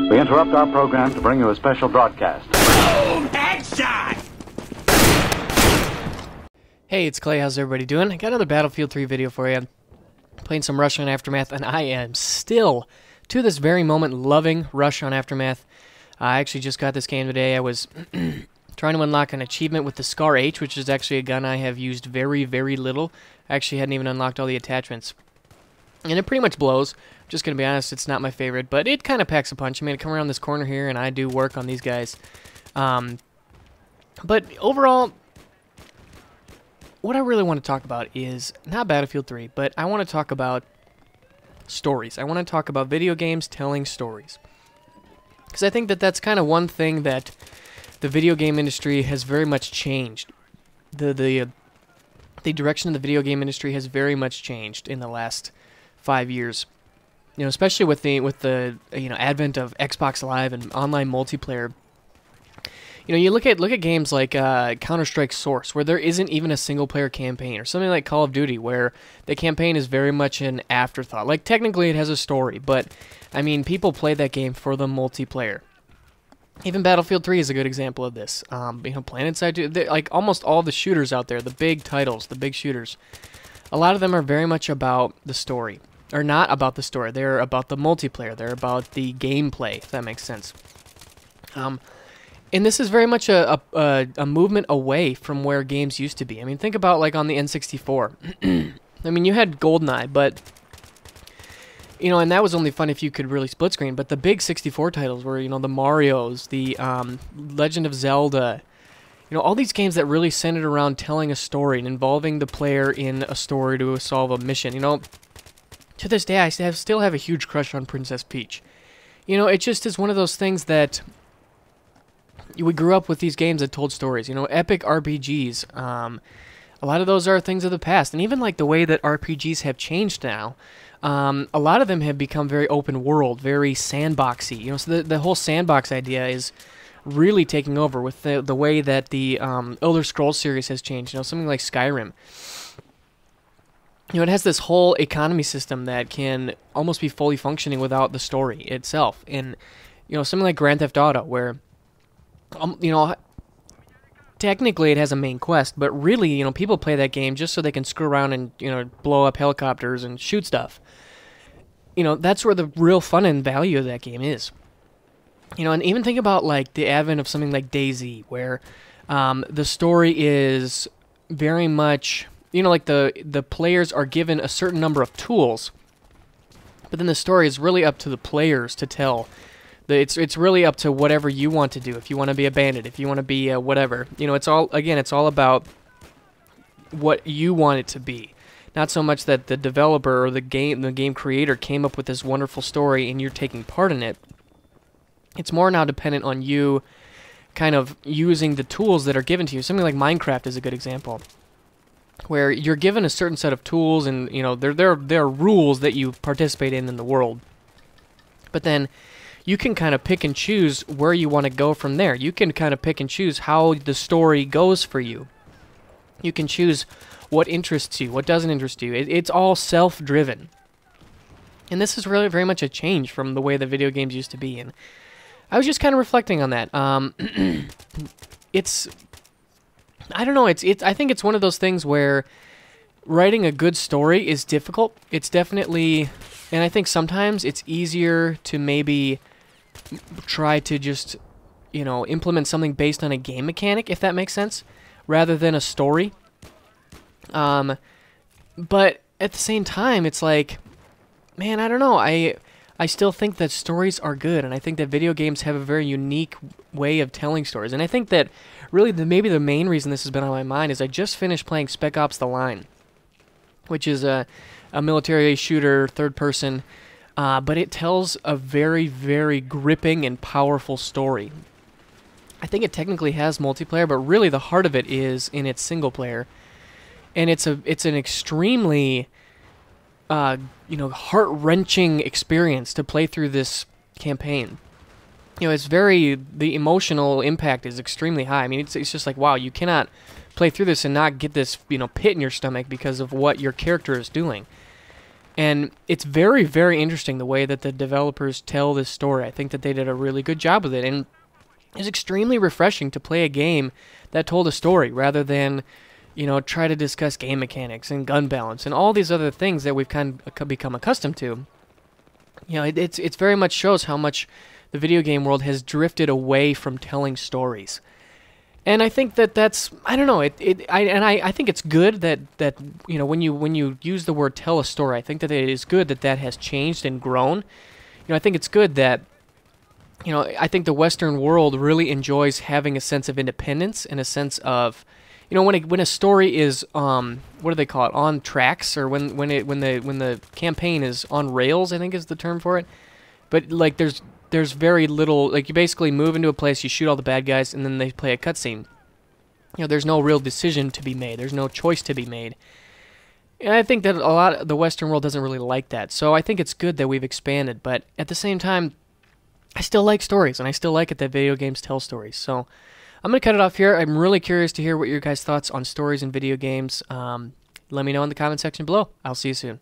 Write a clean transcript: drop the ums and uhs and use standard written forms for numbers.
We interrupt our program to bring you a special broadcast. Boom! Headshot! Hey, it's Clay. How's everybody doing? I got another Battlefield 3 video for you. Playing some Rush on Aftermath, and I am still, to this very moment, loving Rush on Aftermath. I actually just got this game today. I was trying to unlock an achievement with the Scar H, which is actually a gun I have used very, very little. I actually hadn't even unlocked all the attachments. And it pretty much blows. Just going to be honest, it's not my favorite, but it kind of packs a punch. I mean, I come around this corner here, and I do work on these guys. But overall, what I really want to talk about is not Battlefield 3, but I want to talk about stories. I want to talk about video games telling stories. Because I think that that's kind of one thing that the video game industry has very much changed. The direction of the video game industry has very much changed in the last 5 years. You know, especially with the advent of Xbox Live and online multiplayer. You know, you look at games like Counter-Strike Source, where there isn't even a single-player campaign, or something like Call of Duty, where the campaign is very much an afterthought. Like, technically it has a story, but, I mean, people play that game for the multiplayer. Even Battlefield 3 is a good example of this. PlanetSide, like, almost all the shooters out there, the big titles, the big shooters, a lot of them are very much about the story. Or not about the story, they're about the multiplayer, they're about the gameplay, if that makes sense. And this is very much a movement away from where games used to be. I mean, think about like on the N64. I mean, you had GoldenEye, but you know, and that was only fun if you could really split screen. But the big 64 titles were, you know, the Mario's, the Legend of Zelda, you know, all these games that really centered around telling a story and involving the player in a story to solve a mission. You know, to this day, I still have a huge crush on Princess Peach. You know, it just is one of those things that we grew up with these games that told stories, you know, epic RPGs. A lot of those are things of the past, and even like the way that RPGs have changed now, a lot of them have become very open world, very sandboxy. You know, so the whole sandbox idea is really taking over with the way that the Elder Scrolls series has changed. You know, something like Skyrim. You know, it has this whole economy system that can almost be fully functioning without the story itself. And you know, something like Grand Theft Auto, where you know, technically it has a main quest, but really, you know, people play that game just so they can screw around and, you know, blow up helicopters and shoot stuff. You know, that's where the real fun and value of that game is. You know, and even think about, like, the advent of something like DayZ, where the story is very much, you know, like the players are given a certain number of tools, but then the story is really up to the players to tell. It's really up to whatever you want to do. If you want to be a bandit, if you want to be whatever, you know, it's all about what you want it to be. Not so much that the developer or the game creator came up with this wonderful story and you're taking part in it. It's more now dependent on you kind of using the tools that are given to you. Something like Minecraft is a good example, where you're given a certain set of tools, and you know there are rules that you participate in the world, but then you can kind of pick and choose where you want to go from there. You can kind of pick and choose how the story goes for you. You can choose what interests you, what doesn't interest you. It's all self-driven. And this is really very much a change from the way the video games used to be. And I was just kind of reflecting on that. I don't know, I think it's one of those things where writing a good story is difficult. It's definitely, and I think sometimes it's easier to maybe try to just, you know, implement something based on a game mechanic, if that makes sense, rather than a story. But at the same time, it's like, man, I don't know. I still think that stories are good, and I think that video games have a very unique way of telling stories. And I think that really maybe the main reason this has been on my mind is I just finished playing Spec Ops: The Line, which is a military shooter, third person, but it tells a very, very gripping and powerful story. I think it technically has multiplayer, but really the heart of it is in its single player, and it's an extremely heart-wrenching experience to play through this campaign. You know, the emotional impact is extremely high. I mean, it's just like, wow, you cannot play through this and not get this, you know, pit in your stomach because of what your character is doing. And it's very, very interesting the way that the developers tell this story. I think that they did a really good job with it, and it's extremely refreshing to play a game that told a story rather than, try to discuss game mechanics and gun balance and all these other things that we've kind of become accustomed to. It's very much shows how much the video game world has drifted away from telling stories. And I think that's I don't know I think it's good that when you use the word tell a story, I think that it is good that has changed and grown. I think it's good that I think the Western world really enjoys having a sense of independence and a sense of when a story is what do they call it, on tracks, or when the campaign is on rails, I think is the term for it. But like there's very little, like you basically move into a place, you shoot all the bad guys, and then they play a cutscene. There's no real decision to be made. There's no choice to be made. And I think that a lot of the Western world doesn't really like that. So I think it's good that we've expanded, but at the same time, I still like stories, and I still like it that video games tell stories. So I'm going to cut it off here. I'm really curious to hear what your guys' thoughts on stories in video games. Let me know in the comment section below. I'll see you soon.